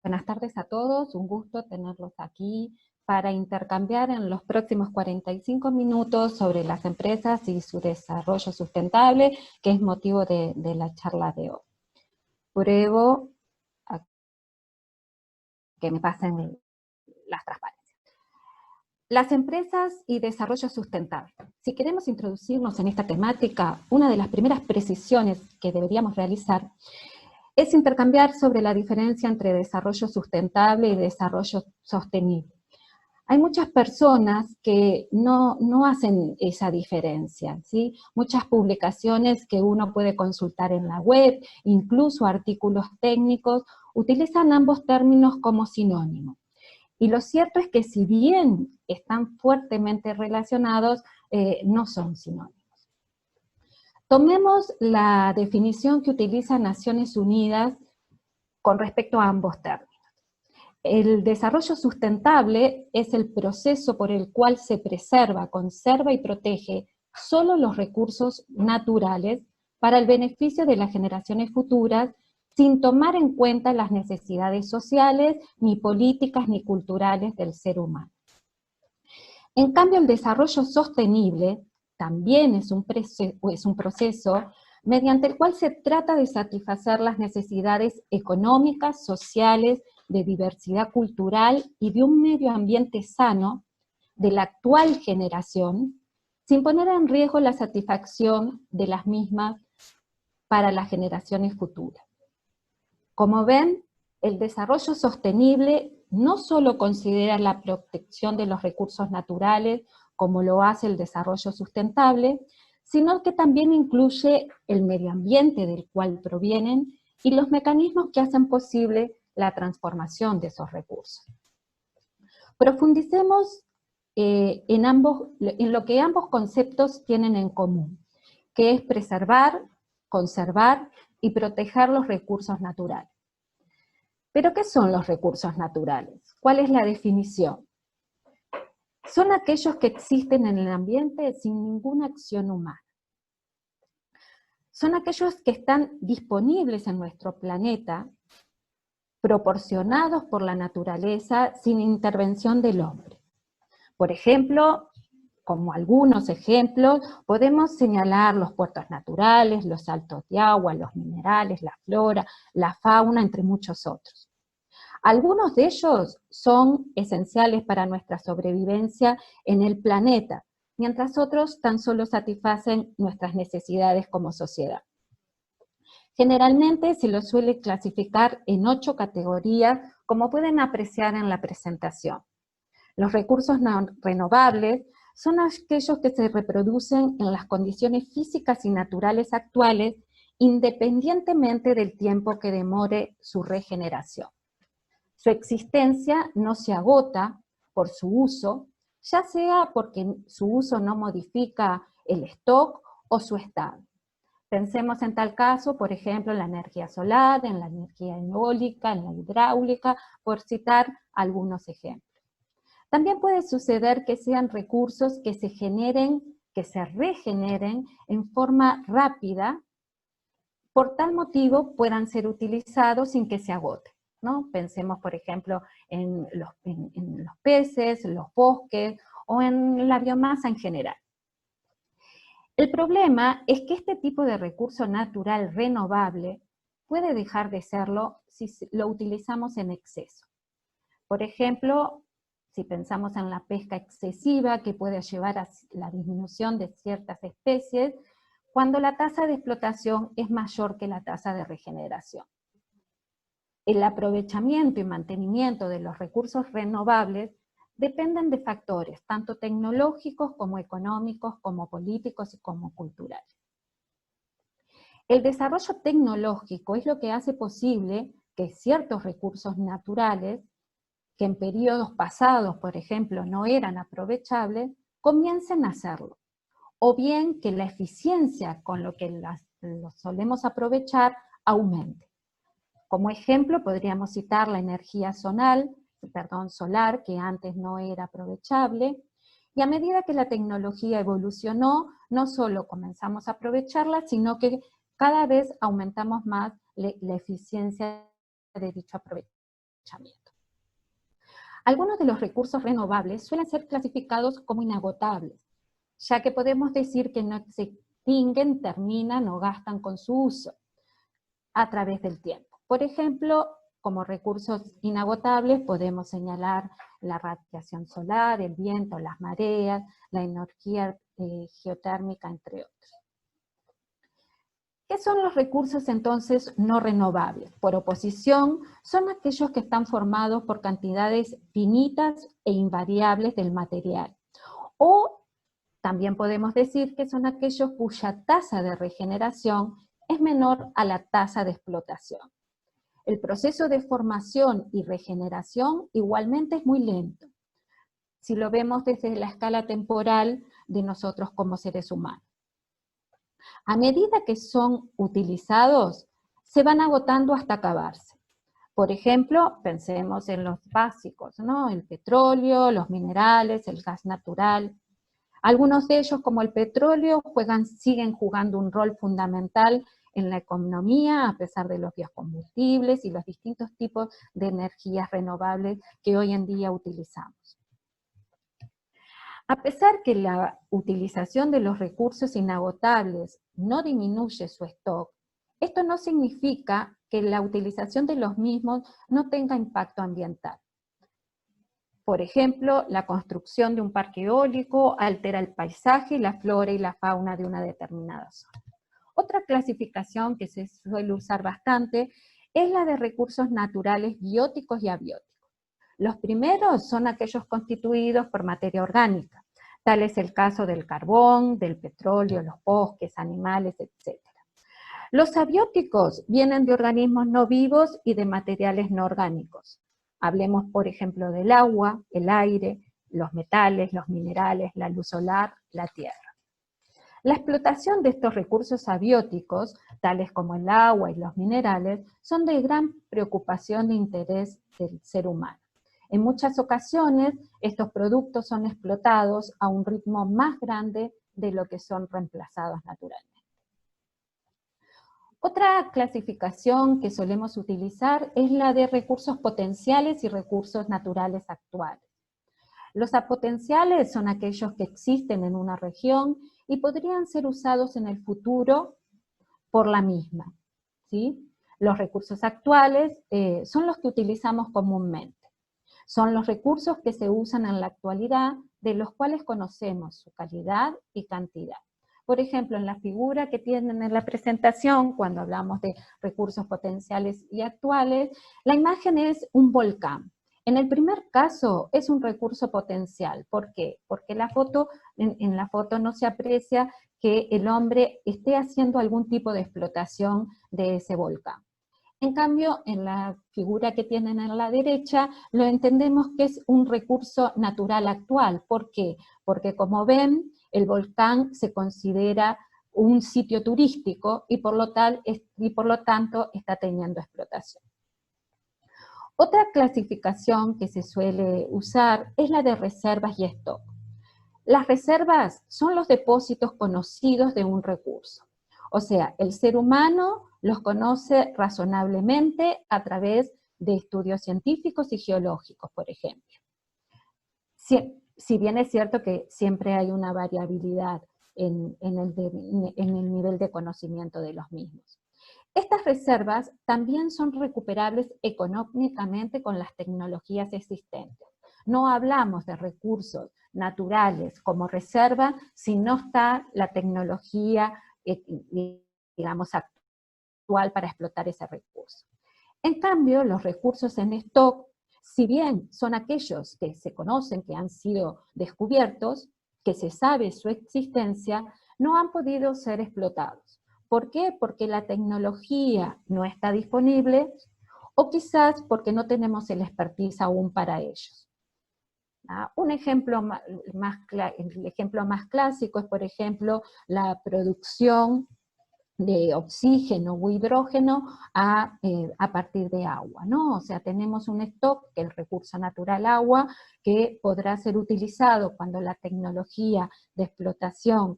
Buenas tardes a todos, un gusto tenerlos aquí para intercambiar en los próximos 45 minutos sobre las empresas y su desarrollo sustentable, que es motivo de la charla de hoy. Pruebo a que me pasen las transparencias. Las empresas y desarrollo sustentable. Si queremos introducirnos en esta temática, una de las primeras precisiones que deberíamos realizar es intercambiar sobre la diferencia entre desarrollo sustentable y desarrollo sostenible. Hay muchas personas que no hacen esa diferencia, ¿sí? Muchas publicaciones que uno puede consultar en la web, incluso artículos técnicos, utilizan ambos términos como sinónimos. Y lo cierto es que si bien están fuertemente relacionados, no son sinónimos. Tomemos la definición que utiliza Naciones Unidas con respecto a ambos términos. El desarrollo sustentable es el proceso por el cual se preserva, conserva y protege solo los recursos naturales para el beneficio de las generaciones futuras, sin tomar en cuenta las necesidades sociales, ni políticas, ni culturales del ser humano. En cambio, el desarrollo sostenible también es un proceso mediante el cual se trata de satisfacer las necesidades económicas, sociales, de diversidad cultural y de un medio ambiente sano de la actual generación, sin poner en riesgo la satisfacción de las mismas para las generaciones futuras. Como ven, el desarrollo sostenible no solo considera la protección de los recursos naturales, como lo hace el desarrollo sustentable, sino que también incluye el medio ambiente del cual provienen y los mecanismos que hacen posible la transformación de esos recursos. Profundicemos en lo que ambos conceptos tienen en común, que es preservar, conservar y proteger los recursos naturales. ¿Pero qué son los recursos naturales? ¿Cuál es la definición? Son aquellos que existen en el ambiente sin ninguna acción humana. Son aquellos que están disponibles en nuestro planeta, proporcionados por la naturaleza sin intervención del hombre. Por ejemplo, como algunos ejemplos, podemos señalar los puertos naturales, los saltos de agua, los minerales, la flora, la fauna, entre muchos otros. Algunos de ellos son esenciales para nuestra sobrevivencia en el planeta, mientras otros tan solo satisfacen nuestras necesidades como sociedad. Generalmente se los suele clasificar en 8 categorías, como pueden apreciar en la presentación. Los recursos no renovables son aquellos que se reproducen en las condiciones físicas y naturales actuales, independientemente del tiempo que demore su regeneración. Su existencia no se agota por su uso, ya sea porque su uso no modifica el stock o su estado. Pensemos en tal caso, por ejemplo, en la energía solar, en la energía eólica, en la hidráulica, por citar algunos ejemplos. También puede suceder que sean recursos que se generen, que se regeneren en forma rápida, por tal motivo puedan ser utilizados sin que se agoten, ¿no? Pensemos, por ejemplo, en los peces, los bosques, o en la biomasa en general. El problema es que este tipo de recurso natural renovable puede dejar de serlo si lo utilizamos en exceso. Por ejemplo, si pensamos en la pesca excesiva que puede llevar a la disminución de ciertas especies, cuando la tasa de explotación es mayor que la tasa de regeneración. El aprovechamiento y mantenimiento de los recursos renovables dependen de factores, tanto tecnológicos como económicos, como políticos y como culturales. El desarrollo tecnológico es lo que hace posible que ciertos recursos naturales, que en periodos pasados, por ejemplo, no eran aprovechables, comiencen a hacerlo. O bien que la eficiencia con lo que los solemos aprovechar aumente. Como ejemplo podríamos citar la energía solar, que antes no era aprovechable, y a medida que la tecnología evolucionó, no solo comenzamos a aprovecharla, sino que cada vez aumentamos más la eficiencia de dicho aprovechamiento. aprovechamiento. Algunos de los recursos renovables suelen ser clasificados como inagotables, ya que podemos decir que no se extinguen, terminan o gastan con su uso a través del tiempo. Por ejemplo, como recursos inagotables podemos señalar la radiación solar, el viento, las mareas, la energía geotérmica, entre otros. ¿Qué son los recursos entonces no renovables? Por oposición, son aquellos que están formados por cantidades finitas e invariables del material. O también podemos decir que son aquellos cuya tasa de regeneración es menor a la tasa de explotación. El proceso de formación y regeneración igualmente es muy lento, si lo vemos desde la escala temporal de nosotros como seres humanos. A medida que son utilizados, se van agotando hasta acabarse. Por ejemplo, pensemos en los básicos, ¿no? El petróleo, los minerales, el gas natural. Algunos de ellos, como el petróleo, siguen jugando un rol fundamental en la economía, a pesar de los biocombustibles y los distintos tipos de energías renovables que hoy en día utilizamos. A pesar que la utilización de los recursos inagotables no disminuye su stock, esto no significa que la utilización de los mismos no tenga impacto ambiental. Por ejemplo, la construcción de un parque eólico altera el paisaje, la flora y la fauna de una determinada zona. Otra clasificación que se suele usar bastante es la de recursos naturales bióticos y abióticos. Los primeros son aquellos constituidos por materia orgánica. Tal es el caso del carbón, del petróleo, los bosques, animales, etc. Los abióticos vienen de organismos no vivos y de materiales no orgánicos. Hablemos, por ejemplo, del agua, el aire, los metales, los minerales, la luz solar, la tierra. La explotación de estos recursos abióticos, tales como el agua y los minerales, son de gran preocupación e interés del ser humano. En muchas ocasiones, estos productos son explotados a un ritmo más grande de lo que son reemplazados naturalmente. Otra clasificación que solemos utilizar es la de recursos potenciales y recursos naturales actuales. Los apotenciales son aquellos que existen en una región y podrían ser usados en el futuro por la misma, ¿sí? Los recursos actuales son los que utilizamos comúnmente. Son los recursos que se usan en la actualidad, de los cuales conocemos su calidad y cantidad. Por ejemplo, en la figura que tienen en la presentación, cuando hablamos de recursos potenciales y actuales, la imagen es un volcán. En el primer caso es un recurso potencial. ¿Por qué? Porque en la foto no se aprecia que el hombre esté haciendo algún tipo de explotación de ese volcán. En cambio, en la figura que tienen en la derecha, lo entendemos que es un recurso natural actual. ¿Por qué? Porque como ven, el volcán se considera un sitio turístico y por lo tanto está teniendo explotación. Otra clasificación que se suele usar es la de reservas y stock. Las reservas son los depósitos conocidos de un recurso. O sea, el ser humano los conoce razonablemente a través de estudios científicos y geológicos, por ejemplo. Si bien es cierto que siempre hay una variabilidad en el nivel de conocimiento de los mismos. Estas reservas también son recuperables económicamente con las tecnologías existentes. No hablamos de recursos naturales como reserva si no está la tecnología, digamos, actual para explotar ese recurso. En cambio, los recursos en stock, si bien son aquellos que se conocen, que han sido descubiertos, que se sabe su existencia, no han podido ser explotados. ¿Por qué? Porque la tecnología no está disponible o quizás porque no tenemos el expertise aún para ellos. Un ejemplo el ejemplo más clásico es, por ejemplo, la producción de oxígeno o hidrógeno a partir de agua, ¿no? O sea, tenemos un stock, el recurso natural agua, que podrá ser utilizado cuando la tecnología de explotación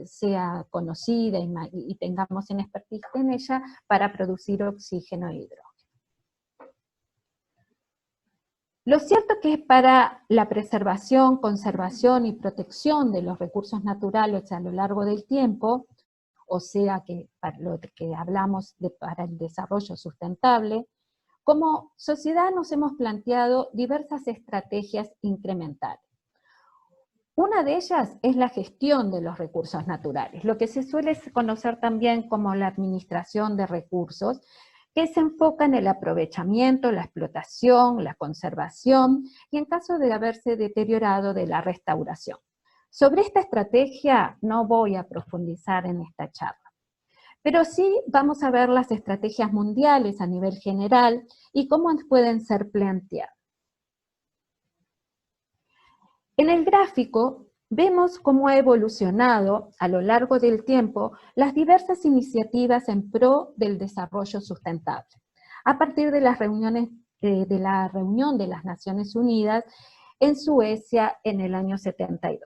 sea conocida y tengamos en expertise en ella para producir oxígeno e hidrógeno. Lo cierto es que para la preservación, conservación y protección de los recursos naturales a lo largo del tiempo, o sea que para lo que hablamos para el desarrollo sustentable, como sociedad nos hemos planteado diversas estrategias incrementales. Una de ellas es la gestión de los recursos naturales, lo que se suele conocer también como la administración de recursos, que se enfoca en el aprovechamiento, la explotación, la conservación y en caso de haberse deteriorado de la restauración. Sobre esta estrategia no voy a profundizar en esta charla, pero sí vamos a ver las estrategias mundiales a nivel general y cómo pueden ser planteadas. En el gráfico vemos cómo ha evolucionado a lo largo del tiempo las diversas iniciativas en pro del desarrollo sustentable, a partir de las reuniones de la reunión de las Naciones Unidas en Suecia en el año 72.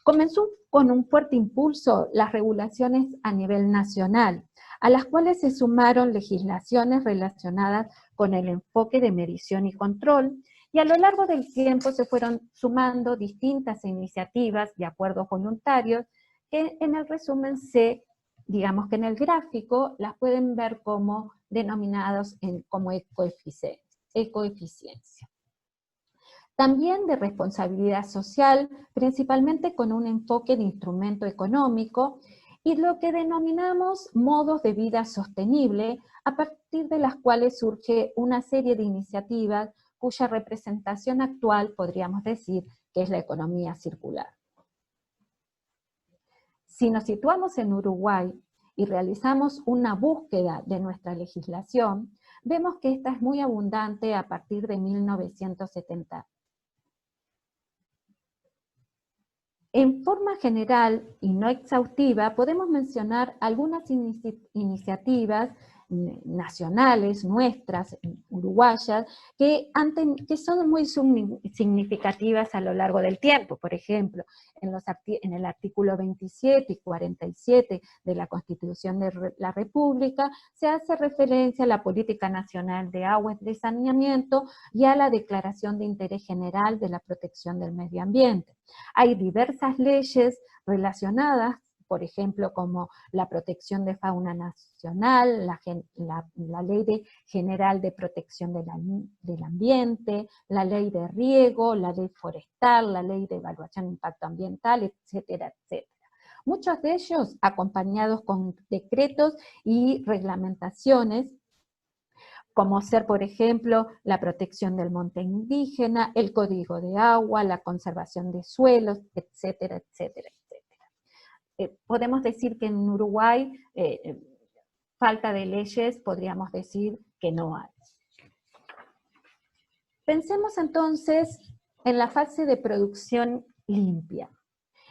Comenzó con un fuerte impulso las regulaciones a nivel nacional, a las cuales se sumaron legislaciones relacionadas con el enfoque de medición y control, y a lo largo del tiempo se fueron sumando distintas iniciativas y acuerdos voluntarios que en el resumen digamos que en el gráfico las pueden ver como denominados como ecoeficiencia. También de responsabilidad social, principalmente con un enfoque de instrumento económico, y lo que denominamos modos de vida sostenible, a partir de las cuales surge una serie de iniciativas cuya representación actual podríamos decir que es la economía circular. Si nos situamos en Uruguay y realizamos una búsqueda de nuestra legislación, vemos que esta es muy abundante a partir de 1970. En forma general y no exhaustiva, podemos mencionar algunas iniciativas nacionales, nuestras, uruguayas, que son muy significativas a lo largo del tiempo. Por ejemplo, en el artículo 27 y 47 de la Constitución de la República se hace referencia a la Política Nacional de Agua y de Saneamiento y a la Declaración de Interés General de la Protección del Medio Ambiente. Hay diversas leyes relacionadas, por ejemplo, como la protección de fauna nacional, la Ley General de Protección del Ambiente, la Ley de Riego, la Ley Forestal, la Ley de Evaluación de Impacto Ambiental, etcétera, etcétera. Muchos de ellos acompañados con decretos y reglamentaciones, como ser, por ejemplo, la protección del monte indígena, el código de agua, la conservación de suelos, etcétera, etcétera, etcétera. Podemos decir que en Uruguay, falta de leyes, podríamos decir que no hay. Pensemos entonces en la fase de producción limpia,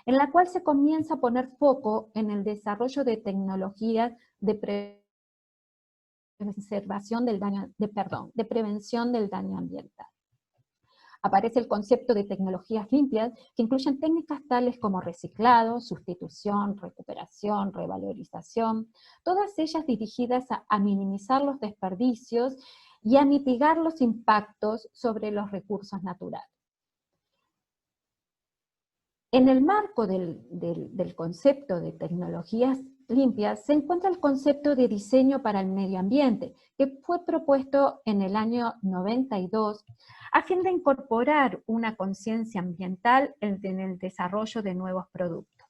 en la cual se comienza a poner foco en el desarrollo de tecnologías de prevención del daño ambiental. Aparece el concepto de tecnologías limpias que incluyen técnicas tales como reciclado, sustitución, recuperación, revalorización, todas ellas dirigidas a minimizar los desperdicios y a mitigar los impactos sobre los recursos naturales. En el marco del concepto de tecnologías limpias se encuentra el concepto de diseño para el medio ambiente, que fue propuesto en el año 92 a fin de incorporar una conciencia ambiental en el desarrollo de nuevos productos.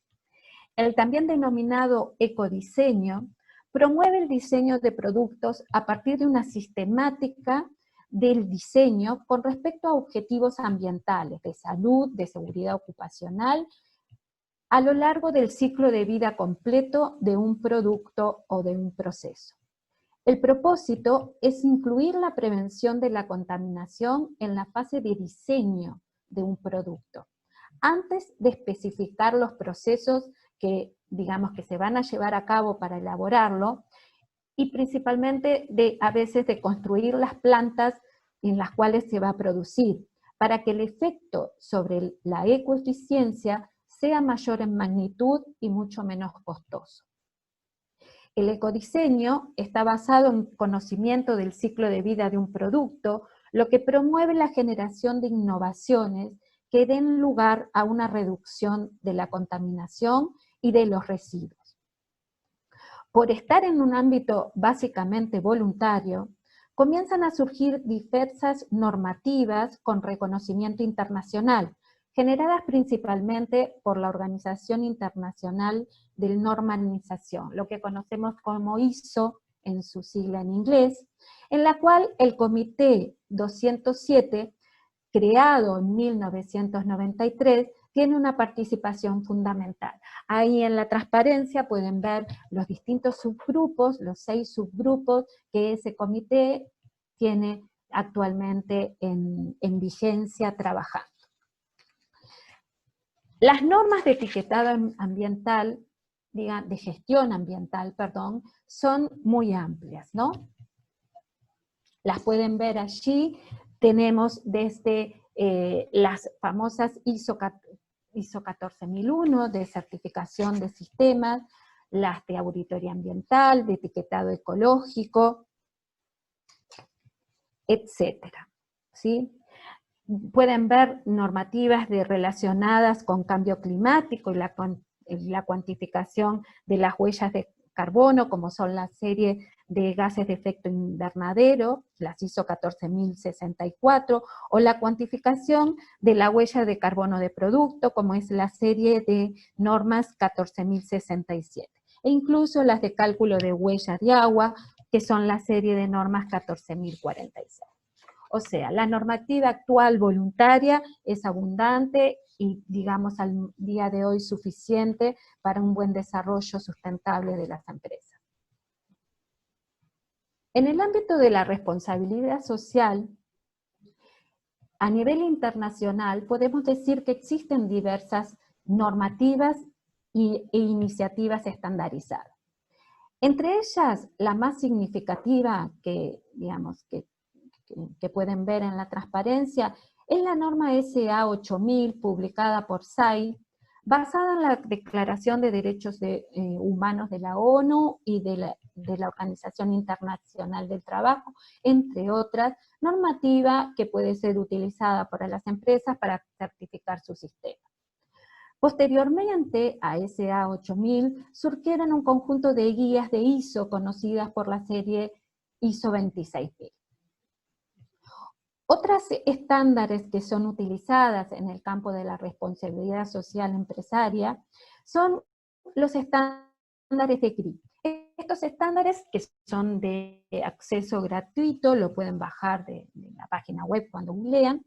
El también denominado ecodiseño promueve el diseño de productos a partir de una sistemática del diseño con respecto a objetivos ambientales, de salud, de seguridad ocupacional, a lo largo del ciclo de vida completo de un producto o de un proceso. El propósito es incluir la prevención de la contaminación en la fase de diseño de un producto, antes de especificar los procesos que, digamos, que se van a llevar a cabo para elaborarlo, y principalmente a veces de construir las plantas en las cuales se va a producir, para que el efecto sobre la ecoeficiencia sea mayor en magnitud y mucho menos costoso. El ecodiseño está basado en conocimiento del ciclo de vida de un producto, lo que promueve la generación de innovaciones que den lugar a una reducción de la contaminación y de los residuos. Por estar en un ámbito básicamente voluntario, comienzan a surgir diversas normativas con reconocimiento internacional, generadas principalmente por la Organización Internacional de Normalización, lo que conocemos como ISO en su sigla en inglés, en la cual el Comité 207, creado en 1993, tiene una participación fundamental. Ahí en la transparencia pueden ver los distintos subgrupos, los 6 subgrupos que ese comité tiene actualmente en vigencia trabajando. Las normas de etiquetado ambiental, de gestión ambiental, perdón, son muy amplias, ¿no? Las pueden ver allí. Tenemos desde las famosas ISO 14001 de certificación de sistemas, las de auditoría ambiental, de etiquetado ecológico, etcétera, ¿sí? Pueden ver normativas relacionadas con cambio climático y la cuantificación de las huellas de carbono, como son la serie de gases de efecto invernadero, las ISO 14064, o la cuantificación de la huella de carbono de producto, como es la serie de normas 14067, e incluso las de cálculo de huella de agua, que son la serie de normas 14046. O sea, la normativa actual voluntaria es abundante y, digamos, al día de hoy suficiente para un buen desarrollo sustentable de las empresas. En el ámbito de la responsabilidad social, a nivel internacional podemos decir que existen diversas normativas e iniciativas estandarizadas. Entre ellas, la más significativa que, digamos, que pueden ver en la transparencia, es la norma SA 8000, publicada por SAI, basada en la Declaración de Derechos Humanos de la ONU y de la Organización Internacional del Trabajo, entre otras, normativa que puede ser utilizada por las empresas para certificar su sistema. Posteriormente a SA 8000 surgieron un conjunto de guías de ISO conocidas por la serie ISO 26000. Otras estándares que son utilizadas en el campo de la responsabilidad social empresaria son los estándares de GRI. Estos estándares, que son de acceso gratuito, lo pueden bajar de la página web cuando googlean,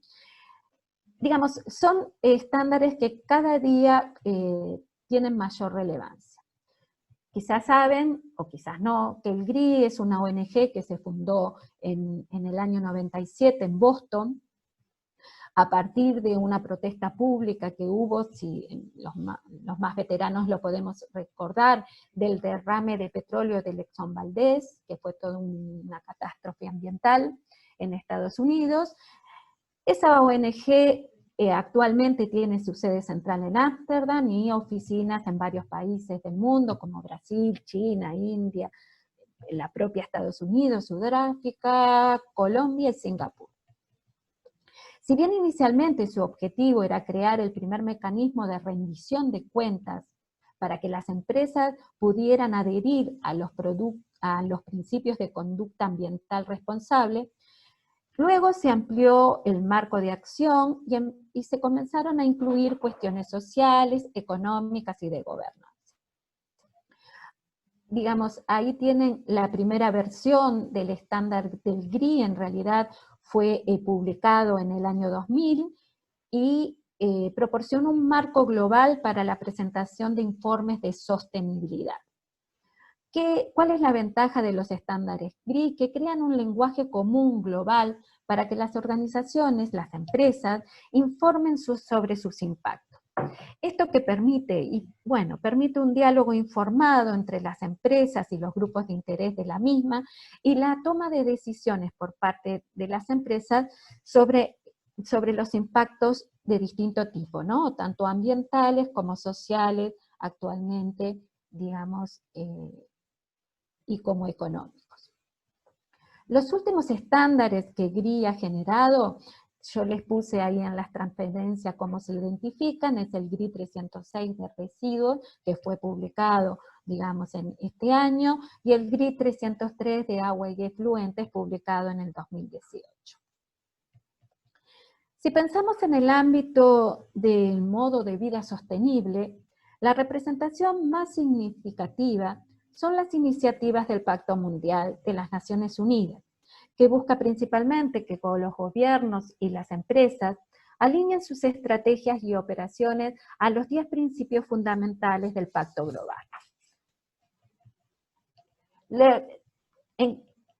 digamos, son estándares que cada día tienen mayor relevancia. Quizás saben, o quizás no, que el GRI es una ONG que se fundó en el año 97 en Boston, a partir de una protesta pública que hubo, si los más veteranos lo podemos recordar, del derrame de petróleo del Exxon Valdez, que fue toda una catástrofe ambiental en Estados Unidos. Esa ONG actualmente tiene su sede central en Ámsterdam y oficinas en varios países del mundo, como Brasil, China, India, la propia Estados Unidos, Sudáfrica, Colombia y Singapur. Si bien inicialmente su objetivo era crear el primer mecanismo de rendición de cuentas para que las empresas pudieran adherir a los principios de conducta ambiental responsable, luego se amplió el marco de acción y se comenzaron a incluir cuestiones sociales, económicas y de gobernanza. Digamos, ahí tienen la primera versión del estándar del GRI, en realidad fue publicado en el año 2000 y proporciona un marco global para la presentación de informes de sostenibilidad. ¿Cuál es la ventaja de los estándares GRI? Que crean un lenguaje común global para que las organizaciones, las empresas, informen sobre sus impactos. Esto que permite, permite un diálogo informado entre las empresas y los grupos de interés de la misma, y la toma de decisiones por parte de las empresas sobre los impactos de distinto tipo, ¿no? Tanto ambientales como sociales, actualmente, digamos, y como económicos. Los últimos estándares que GRI ha generado, yo les puse ahí en las transparencias cómo se identifican, es el GRI 306 de residuos, que fue publicado, digamos, en este año, y el GRI 303 de agua y efluentes, publicado en el 2018. Si pensamos en el ámbito del modo de vida sostenible, la representación más significativa son las iniciativas del Pacto Mundial de las Naciones Unidas, que busca principalmente que los gobiernos y las empresas alineen sus estrategias y operaciones a los 10 principios fundamentales del Pacto Global.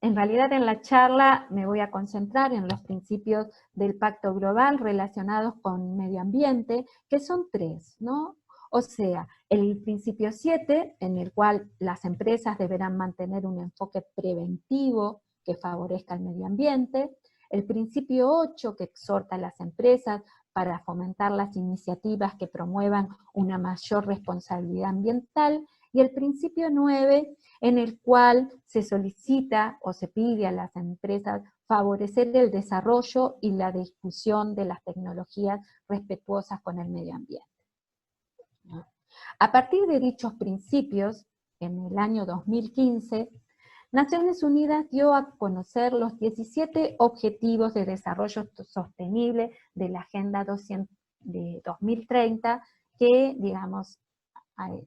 En realidad en la charla me voy a concentrar en los principios del Pacto Global relacionados con medio ambiente, que son 3, ¿no? O sea, el principio 7, en el cual las empresas deberán mantener un enfoque preventivo que favorezca el medio ambiente, el principio 8, que exhorta a las empresas para fomentar las iniciativas que promuevan una mayor responsabilidad ambiental, y el principio 9, en el cual se solicita o se pide a las empresas favorecer el desarrollo y la difusión de las tecnologías respetuosas con el medio ambiente. A partir de dichos principios, en el año 2015, Naciones Unidas dio a conocer los 17 Objetivos de Desarrollo Sostenible de la Agenda 2030, que, digamos,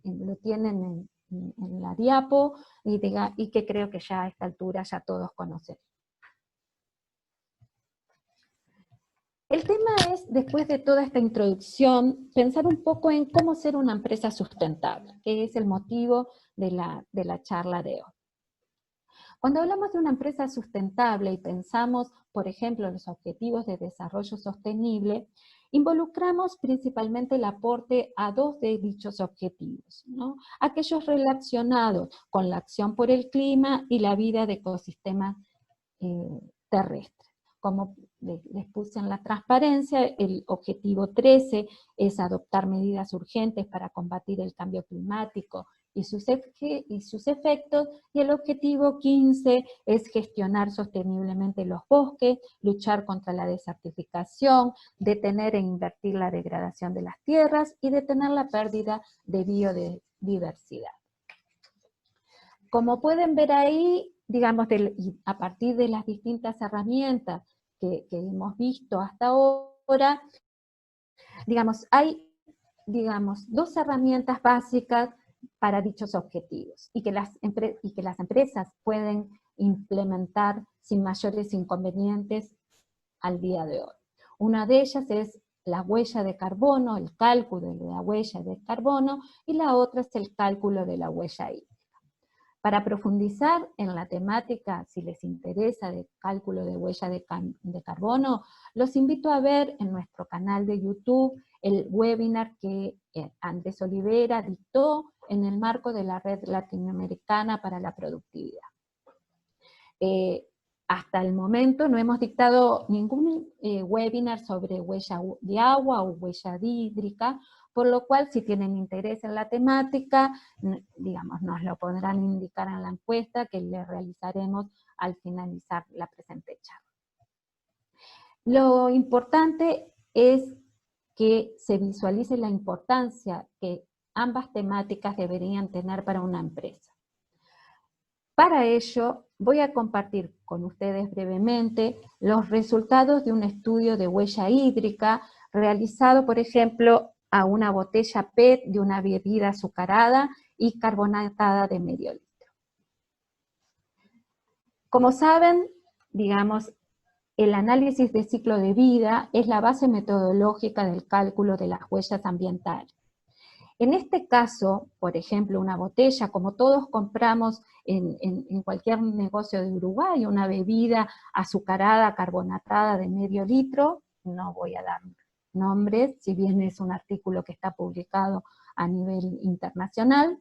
lo tienen en la diapo, y que creo que ya a esta altura ya todos conocen. El tema es, después de toda esta introducción, pensar un poco en cómo ser una empresa sustentable, que es el motivo de la charla de hoy. Cuando hablamos de una empresa sustentable y pensamos, por ejemplo, en los objetivos de desarrollo sostenible, involucramos principalmente el aporte a 2 de dichos objetivos, ¿no? Aquellos relacionados con la acción por el clima y la vida de ecosistemas terrestres. Como les puse en la transparencia, el objetivo 13 es adoptar medidas urgentes para combatir el cambio climático y sus efectos, y el objetivo 15 es gestionar sosteniblemente los bosques, luchar contra la desertificación, detener e invertir la degradación de las tierras y detener la pérdida de biodiversidad. Como pueden ver ahí, digamos, a partir de las distintas herramientas que hemos visto hasta ahora, digamos, hay, digamos, 2 herramientas básicas para dichos objetivos, y que las empresas pueden implementar sin mayores inconvenientes al día de hoy. Una de ellas es la huella de carbono, el cálculo de la huella de carbono, y la otra es el cálculo de la huella hídrica. Para profundizar en la temática, si les interesa, de cálculo de huella de carbono, los invito a ver en nuestro canal de YouTube el webinar que Andrés Olivera dictó en el marco de la Red Latinoamericana para la Productividad. Hasta el momento no hemos dictado ningún webinar sobre huella de agua o huella hídrica, por lo cual, si tienen interés en la temática, digamos, nos lo podrán indicar en la encuesta que le realizaremos al finalizar la presente charla. Lo importante es que se visualice la importancia que ambas temáticas deberían tener para una empresa. Para ello, voy a compartir con ustedes brevemente los resultados de un estudio de huella hídrica realizado, por ejemplo, a una botella PET de una bebida azucarada y carbonatada de medio litro. Como saben, digamos, el análisis de ciclo de vida es la base metodológica del cálculo de las huellas ambientales. En este caso, por ejemplo, una botella, como todos compramos en cualquier negocio de Uruguay, una bebida azucarada, carbonatada de medio litro, no voy a dar nombres, si bien es un artículo que está publicado a nivel internacional.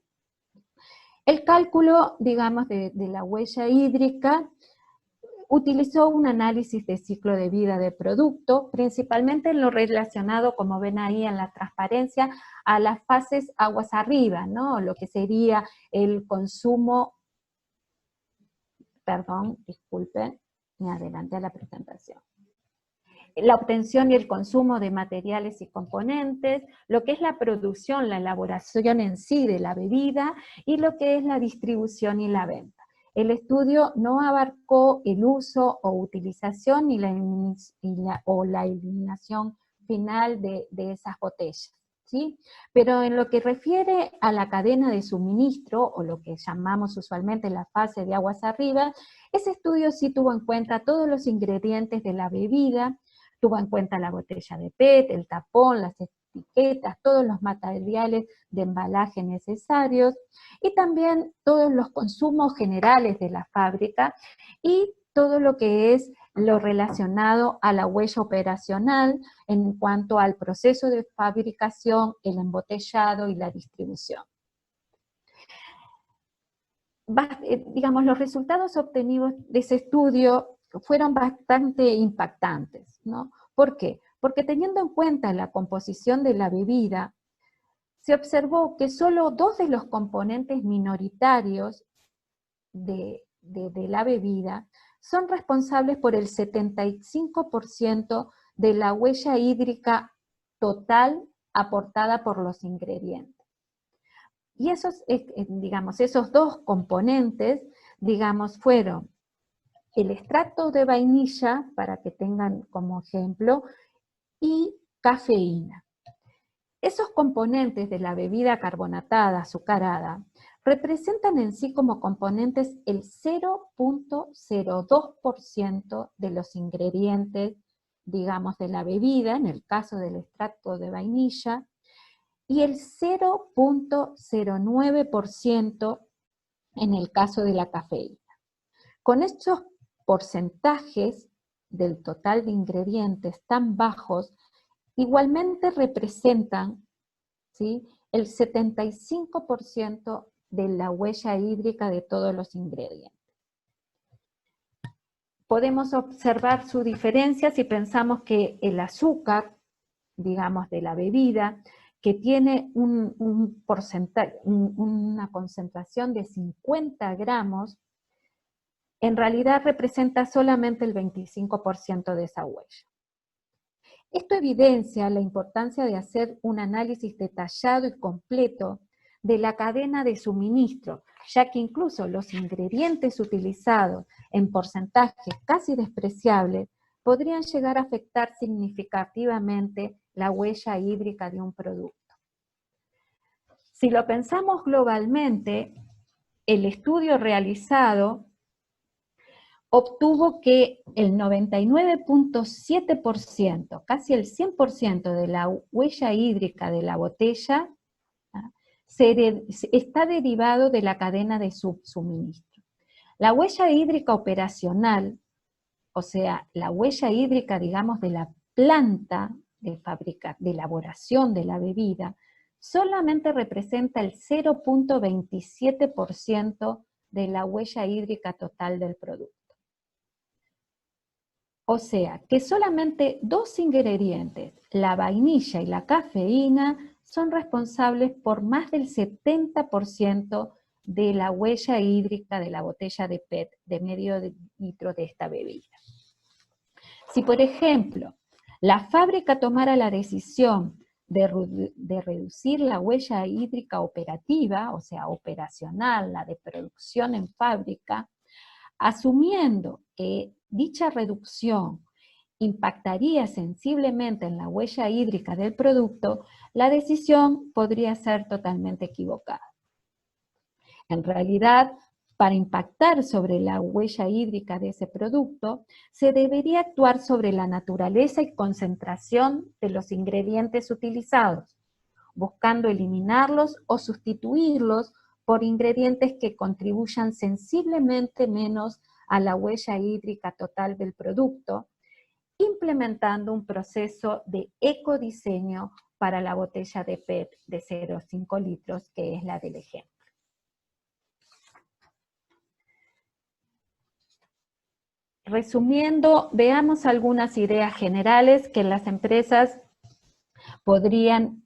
El cálculo, digamos, de la huella hídrica utilizó un análisis de ciclo de vida de producto, principalmente en lo relacionado, como ven ahí en la transparencia, a las fases aguas arriba, ¿no? Lo que sería el consumo perdón, disculpen, me adelanté a la presentación. La obtención y el consumo de materiales y componentes, lo que es la producción, la elaboración en sí de la bebida, y lo que es la distribución y la venta. El estudio no abarcó el uso o utilización ni la eliminación final de esas botellas, ¿sí? Pero en lo que refiere a la cadena de suministro, o lo que llamamos usualmente la fase de aguas arriba, ese estudio sí tuvo en cuenta todos los ingredientes de la bebida, tuvo en cuenta la botella de PET, el tapón, las etiquetas, todos los materiales de embalaje necesarios, y también todos los consumos generales de la fábrica, y todo lo que es lo relacionado a la huella operacional en cuanto al proceso de fabricación, el embotellado y la distribución. Digamos, los resultados obtenidos de ese estudio fueron bastante impactantes, ¿no? ¿Por qué? Porque teniendo en cuenta la composición de la bebida, se observó que solo 2 de los componentes minoritarios de la bebida son responsables por el 75% de la huella hídrica total aportada por los ingredientes. Y esos 2 componentes, digamos, fueron el extracto de vainilla, para que tengan como ejemplo, y cafeína. Esos componentes de la bebida carbonatada, azucarada, representan en sí como componentes el 0.02% de los ingredientes, digamos, de la bebida, en el caso del extracto de vainilla, y el 0.09% en el caso de la cafeína. Con estos porcentajes del total de ingredientes tan bajos, igualmente representan, ¿sí?, el 75% de la huella hídrica de todos los ingredientes. Podemos observar su diferencia si pensamos que el azúcar, digamos, de la bebida, que tiene un porcentaje, una concentración de 50 gramos, en realidad representa solamente el 25% de esa huella. Esto evidencia la importancia de hacer un análisis detallado y completo de la cadena de suministro, ya que incluso los ingredientes utilizados en porcentajes casi despreciables podrían llegar a afectar significativamente la huella hídrica de un producto. Si lo pensamos globalmente, el estudio realizado obtuvo que el 99.7%, casi el 100% de la huella hídrica de la botella está derivado de la cadena de suministro. La huella hídrica operacional, o sea, la huella hídrica, digamos, de la planta de elaboración de la bebida, solamente representa el 0.27% de la huella hídrica total del producto. O sea, que solamente 2 ingredientes, la vainilla y la cafeína, son responsables por más del 70% de la huella hídrica de la botella de PET de medio litro de esta bebida. Si, por ejemplo, la fábrica tomara la decisión de reducir la huella hídrica operativa, o sea, operacional, la de producción en fábrica, asumiendo que dicha reducción impactaría sensiblemente en la huella hídrica del producto, la decisión podría ser totalmente equivocada. En realidad, para impactar sobre la huella hídrica de ese producto, se debería actuar sobre la naturaleza y concentración de los ingredientes utilizados, buscando eliminarlos o sustituirlos por ingredientes que contribuyan sensiblemente menos a la huella hídrica total del producto, implementando un proceso de ecodiseño para la botella de PET de 0,5 litros, que es la del ejemplo. Resumiendo, veamos algunas ideas generales que las empresas podrían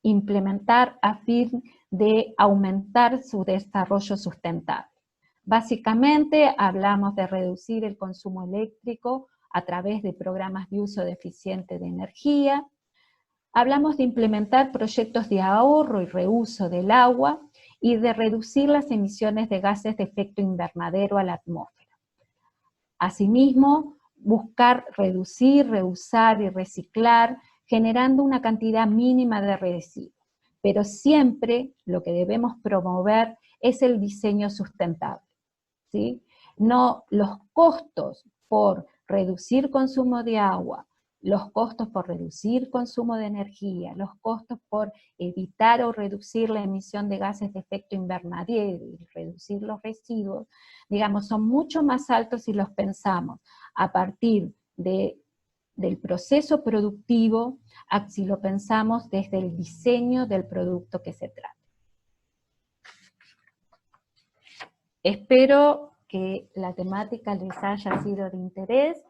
implementar a fin de aumentar su desarrollo sustentable. Básicamente hablamos de reducir el consumo eléctrico a través de programas de uso eficiente de energía. Hablamos de implementar proyectos de ahorro y reuso del agua y de reducir las emisiones de gases de efecto invernadero a la atmósfera. Asimismo, buscar reducir, reusar y reciclar, generando una cantidad mínima de residuos. Pero siempre lo que debemos promover es el diseño sustentable, ¿sí? No los costos por reducir consumo de agua, los costos por reducir consumo de energía, los costos por evitar o reducir la emisión de gases de efecto invernadero y reducir los residuos, digamos, son mucho más altos si los pensamos a partir del proceso productivo, si lo pensamos desde el diseño del producto que se trata. Espero que la temática les haya sido de interés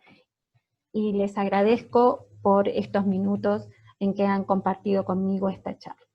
y les agradezco por estos minutos en que han compartido conmigo esta charla.